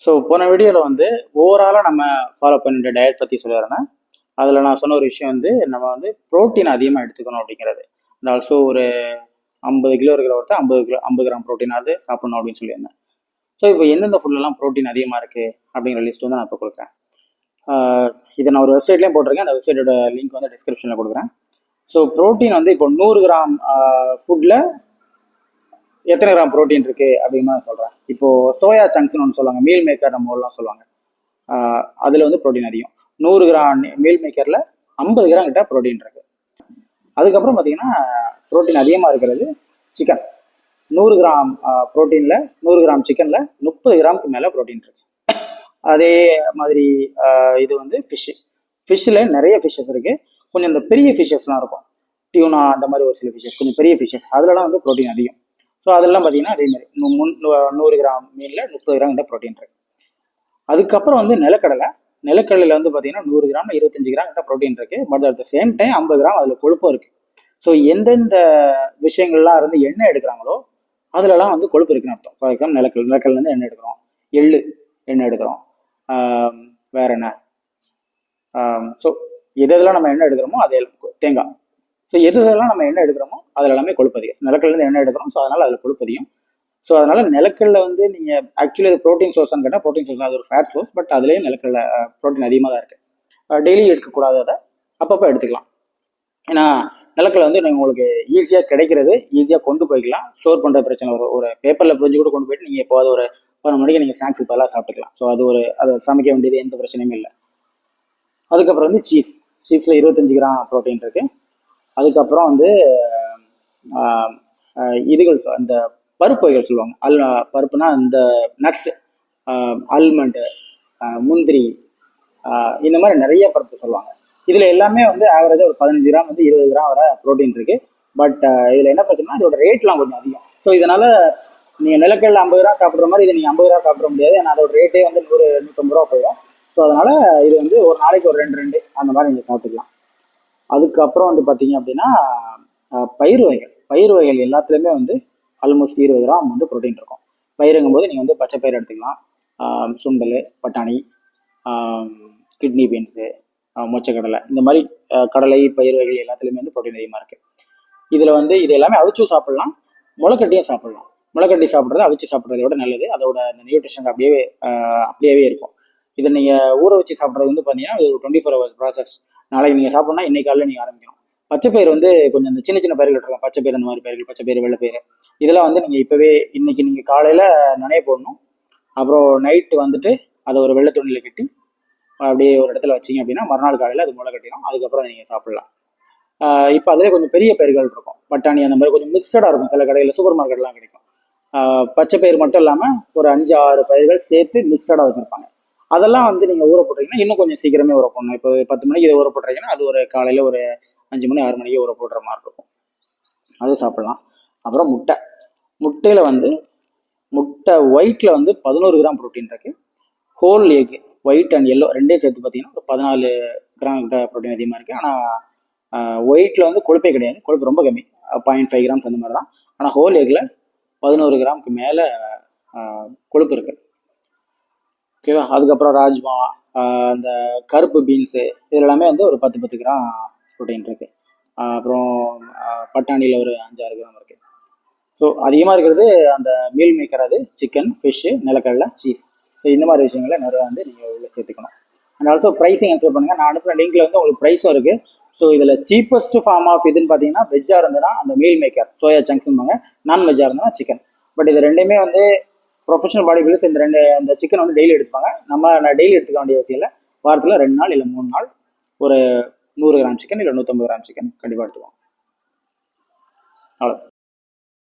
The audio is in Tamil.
ஸோ போன வீடியோவில் வந்து ஓவராலாக நம்ம ஃபாலோ பண்ணிட்ட டயட் பற்றி சொல்லிடுறேன். அதில் நான் சொன்ன ஒரு விஷயம் வந்து நம்ம வந்து ப்ரோட்டீன் அதிகமாக எடுத்துக்கணும் அப்படிங்கிறது. அண்ட் ஆல்சோ ஒரு 50 கிலோ இருக்கிற ஒருத்தர் 50 கிராம் ப்ரோட்டீனாவது சாப்பிடணும் அப்படின்னு சொல்லியிருந்தேன். ஸோ இப்போ எந்தெந்த ஃபுட்லலாம் ப்ரோட்டீன் அதிகமாக இருக்குது அப்படிங்கிற லிஸ்ட் வந்து நான் இப்போ கொடுக்குறேன். இதை நான் ஒரு வெப்சைட்லேயும் போட்டிருக்கேன். அந்த வெப்சைட்டோட லிங்க் வந்து டிஸ்கிரிப்ஷனில் கொடுக்குறேன். ஸோ ப்ரோட்டீன் வந்து இப்போ 100 கிராம் ஃபுட்டில் எத்தனை கிராம் ப்ரோட்டீன் இருக்கு அப்படின்னு நான் சொல்றேன். இப்போ சோயா சங்க்ஸ்னு ஒன்று சொல்லுவாங்க, மீல் மேக்கர் நம்ம ஊர்லாம் சொல்லுவாங்க. அதுல வந்து ப்ரோட்டீன் அதிகம். 100 கிராம் மீல் மேக்கர்ல 50 கிராம் கிட்ட ப்ரோட்டீன் இருக்கு. அதுக்கப்புறம் பார்த்தீங்கன்னா ப்ரோட்டீன் அதிகமாக இருக்கிறது சிக்கன். 100 கிராம் ப்ரோட்டீன்ல 100 கிராம் சிக்கன்ல 30 கிராமுக்கு மேலே ப்ரோட்டீன் இருக்கு. அதே மாதிரி இது வந்து ஃபிஷ்ஷில் நிறைய ஃபிஷ்ஷஸ் இருக்கு. கொஞ்சம் இந்த பெரிய ஃபிஷ்ஷஸ்லாம் இருக்கும், டியூனா அந்த மாதிரி ஒரு சில ஃபிஷ்ஷஸ், கொஞ்சம் பெரிய ஃபிஷ்ஷஸ், அதுலலாம் வந்து ப்ரோட்டீன் அதிகம். ஸோ அதெல்லாம் பார்த்தீங்கன்னா அதே மாதிரி 100 கிராம் மீனில் 30 கிராம் கிட்ட ப்ரோட்டீன் இருக்கு. அதுக்கப்புறம் வந்து நிலக்கடலையில் வந்து பார்த்தீங்கன்னா 100 கிராம் 25 கிராம் கிட்ட ப்ரோட்டீன் இருக்கு. But at the same time 50 gram அதில் கொழுப்பும் இருக்கு. ஸோ எந்தெந்த விஷயங்கள்லாம் இருந்து எண்ணெய் எடுக்கிறாங்களோ அதுலலாம் வந்து கொழுப்பு இருக்குன்னு அர்த்தம். ஃபார் எக்ஸாம்பிள் நிலக்கடலேருந்து எண்ணெய் எடுக்கிறோம், எள்ளு எண்ணெய் எடுக்கிறோம், வேற என்ன, ஸோ எதெல்லாம் நம்ம எண்ணெய் எடுக்கிறோமோ அது தேங்காய். ஸோ எதெல்லாம் நம்ம எண்ணெய் எடுக்கிறோமோ அதில் எல்லாமே கொழுப்பு அதிகம். நிலக்கடலேருந்து எண்ணெய் எடுக்கிறோம், ஸோ அதனால அதில் கொழுப்பு அதிகம். ஸோ அதனால நிலக்கடலை வந்து நீங்கள் ஆக்சுவலி அது ப்ரோட்டீன் சோர்ஸ்னு கேட்டால் ப்ரோட்டீன் சோர்ஸ் அது ஒரு ஃபேட் சோர்ஸ். பட் அதுலேயும் நிலக்கடலை ப்ரோட்டீன் அதிகமாக தான் இருக்கு. டெய்லி எடுக்கக்கூடாது, அதை அப்பப்போ எடுத்துக்கலாம். ஏன்னா நிலக்கடலை வந்து உங்களுக்கு ஈஸியாக கிடைக்கிறது, ஈஸியாக கொண்டு போய்க்கலாம். ஸ்டோர் பண்ணுற பிரச்சனை ஒரு பேப்பரில் புரிஞ்சு கூட கொண்டு போயிட்டு நீங்கள் இப்போ அது ஒரு 10 மணிக்கு நீங்கள் ஸ்நாக்ஸ் இப்போலாம் சாப்பிட்டுக்கலாம். ஸோ அது அதை சமைக்க வேண்டியது எந்த பிரச்சனையும் இல்லை. அதுக்கப்புறம் வந்து சீஸில் 25 கிராம் ப்ரோட்டீன் இருக்கு. அதுக்கப்புறம் வந்து இதுகள் அந்த பருப்பு வகைகள் சொல்லுவாங்க. பருப்புனா இந்த நட்ஸ், ஆல்மண்டு, முந்திரி, இந்த மாதிரி நிறைய பருப்பு சொல்லுவாங்க. இதில் எல்லாமே வந்து ஆவரேஜாக ஒரு 15 கிராம் வந்து 20 கிராம் வர ப்ரோட்டீன் இருக்கு. பட் இதில் என்ன பிரச்சனைனா இதோட ரேட்லாம் கொஞ்சம் அதிகம். ஸோ இதனால நீங்கள் நிலக்கடலை 50 கிராம் சாப்பிட்ற மாதிரி இதை நீங்கள் 50 கிராம் சாப்பிட முடியாது. ஏன்னா அதோட ரேட்டே வந்து 100-150 ரூபா போயிடும். ஸோ அதனால இது வந்து ஒரு நாளைக்கு ஒரு 2 அந்த மாதிரி நீங்கள் சாப்பிட்டுக்கலாம். அதுக்கப்புறம் வந்து பார்த்தீங்க அப்படின்னா பயிர் வகைகள் எல்லாத்துலேயுமே வந்து ஆல்மோஸ்ட் 20 கிராம் வந்து ப்ரோட்டீன் இருக்கும். பயிருங்கும் போது நீங்கள் வந்து பச்சை பயிர் எடுத்துக்கலாம், சுண்டல், பட்டாணி, கிட்னி பீன்ஸு, மொச்சக்கடலை, இந்த மாதிரி கடலை பயிர் வகைகள் எல்லாத்துலேயுமே வந்து ப்ரோட்டீன் அதிகமாக இருக்குது. இதில் வந்து இது எல்லாமே அவிச்சும் சாப்பிட்லாம், முளைக்கட்டியும் சாப்பிட்லாம். முளைக்கட்டி சாப்பிட்றது அவிச்சு சாப்பிட்றத விட நல்லது. அதோட அந்த நியூட்ரிஷன் அப்படியே இருக்கும். இதை நீங்கள் ஊற வச்சு சாப்பிட்றது வந்து பார்த்தீங்கன்னா இது ஒரு 24 hours ப்ராசஸ். நாளைக்கு நீங்கள் சாப்பிட்ணுன்னா இன்னைக்கு காலையில் நீங்கள் ஆரம்பிக்கணும். பச்சை பயிர் வந்து கொஞ்சம் இந்த சின்ன சின்ன பயிர்கள் இருக்கும், பச்சை பயிர், அந்த மாதிரி பயிர்கள், பச்சை பயிர், வெள்ளை பயிர், இதெல்லாம் வந்து நீங்கள் இப்போவே இன்னைக்கு நீங்கள் காலையில் நனைய போடணும். அப்புறம் நைட்டு வந்துட்டு அதை ஒரு வெள்ளை துணியில் கட்டி அப்படியே ஒரு இடத்துல வச்சிங்க அப்படின்னா மறுநாள் காலையில் அது முளை கட்டிடும். அதுக்கப்புறம் நீங்கள் சாப்பிடலாம். இப்போ அதிலே கொஞ்சம் பெரிய பயிர்கள் இருக்கும், பட்டாணி, அந்த மாதிரி கொஞ்சம் மிக்சடாக இருக்கும். சில கடையில் சூப்பர் மார்க்கெட்லாம் கிடைக்கும். பச்சை பயிர் மட்டும் இல்லாமல் ஒரு 5-6 பயிர்கள் சேர்த்து மிக்சடாக வச்சுருப்பாங்க. அதெல்லாம் வந்து நீங்கள் ஊற போட்டுறீங்கன்னா இன்னும் கொஞ்சம் சீக்கிரமே ஊற போடணும். இப்போ 10 மணிக்கு இதை ஊற போட்டுறீங்கன்னா அது ஒரு காலையில் ஒரு 5 மணி 6 மணிக்கு ஊற போடுற மாதிரி இருக்கும். அது சாப்பிடலாம். அப்புறம் முட்டையில் வந்து முட்டை ஒயிட்டில் வந்து 11 கிராம் ப்ரோட்டீன் இருக்கு. Whole egg white and yellow ரெண்டே சேர்த்து பார்த்தீங்கன்னா ஒரு 14 கிராம் கிட்ட ப்ரோட்டீன் அதிகமாக இருக்குது. ஆனால் ஒயிட்டில் வந்து கொழுப்பே கிடையாது, கொழுப்பு ரொம்ப கம்மி, 0.5 கிராம்ஸ் அந்த மாதிரி தான். ஆனால் ஹோல் எக்கில் 11 கிராமுக்கு மேலே கொழுப்பு இருக்குது. ஓகேவா? அதுக்கப்புறம் ராஜ்மா, அந்த கருப்பு பீன்ஸு, இதில் எல்லாமே வந்து ஒரு 10 கிராம் ப்ரோட்டீன் இருக்குது. அப்புறம் பட்டாணியில் ஒரு 5-6 கிராம் இருக்குது. ஸோ அதிகமாக இருக்கிறது அந்த மீல் மேக்கர், அது சிக்கன், ஃபிஷ்ஷு, நிலக்கடலை, சீஸ். ஸோ இந்த மாதிரி விஷயங்களை நிறையா வந்து நீங்கள் உள்ள சேர்த்துக்கணும். அண்ட் ஆல்சோ ப்ரைஸிங் என்சர் பண்ணுங்கள். நான் அனுப்புகிற லிங்க்ல வந்து உங்களுக்கு ப்ரைஸும் இருக்குது. ஸோ இதில் சீப்பஸ்ட் ஃபார்ம் ஆஃப் இதுன்னு பார்த்தீங்கன்னா வெஜ்ஜாக இருந்ததுன்னா அந்த மீல் மேக்கர் சோயா சங்க்ஸ்பாங்க, நான் வெஜ்ஜாக இருந்ததுன்னா சிக்கன். பட் இது ரெண்டுமே வந்து ப்ரொஃபஷனல் பாடி பில்டர்ஸ் இந்த சிக்கன் வந்து டெய்லி எடுத்துப்பாங்க. நான் டெய்லி எடுத்துக்க வேண்டிய அவசியம் இல்லை. வாரத்தில் 2 நாள் இல்லை 3 நாள் ஒரு 100 கிராம் சிக்கன் இல்லை 150 கிராம் சிக்கன் கண்டிப்பாக எடுத்துக்குவோம். அவ்வளோ.